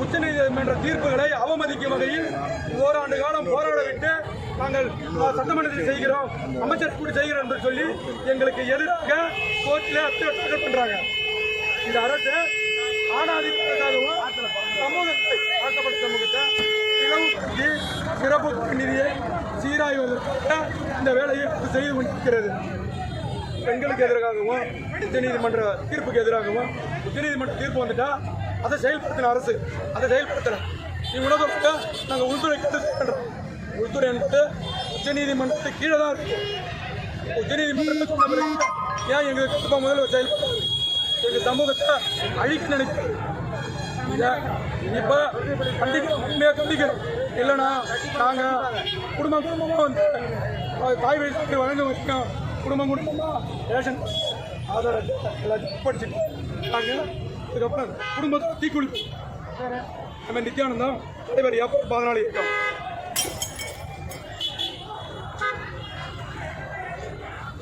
உச்சநீதிமன்ற தீர்ப்புகளை அவமதிக்கும் வகையில் ஓராண்டு காலம் போராட விட்டு நாங்கள் சட்டமன்றத்தில் செய்கிறோம், அமைச்சர் கூட செய்கிறோம் என்று சொல்லி எங்களுக்கு எதிராக கோர்ட்டில் அப்டேட் பண்றாங்க. இந்த அரசு ஆணாதிபதியாகவும் சமூகத்தை தாக்கப்பட்ட சமூகத்தை இழவுபடுத்தி சிறப்பு நிதியை சீராய்வதற்காக இந்த வேலையை செய்து கொண்டிருக்கிறது. பெண்களுக்கு எதிராகவும் உச்சநீதிமன்ற தீர்ப்புக்கு எதிராகவும் உச்சநீதிமன்ற தீர்ப்பு வந்துட்டா அதை செயல்படுத்தின அரசு அதை செயல்படுத்தல. உணவுக்கு நாங்கள் உள்துறை கேட்டுறோம். உள்துறை என்பது உச்சநீதிமன்றத்துக்கு கீழே தான் இருக்கு. உச்சநீதிமன்றத்தை சொன்ன பிறகு ஏன் எங்களுக்கு முதல்ல செயல்படுறது? எங்கள் சமூகத்தை அழிக்க நினைக்கிறது. இப்போ கண்டிக்கிறோம். இல்லைன்னா நாங்கள் குடும்பமாக வந்து தாய் வயசுக்கு வழங்க வச்சுக்கோம். குடும்பமாக ரேஷன் ஆதார் எல்லாத்தையும் படிச்சுட்டு நாங்கள் அதுக்கப்புறம் குடும்பத்தை தீக்குளிப்பு நம்ம நித்யானந்தம் தலைவர் 14 இருக்கோம்.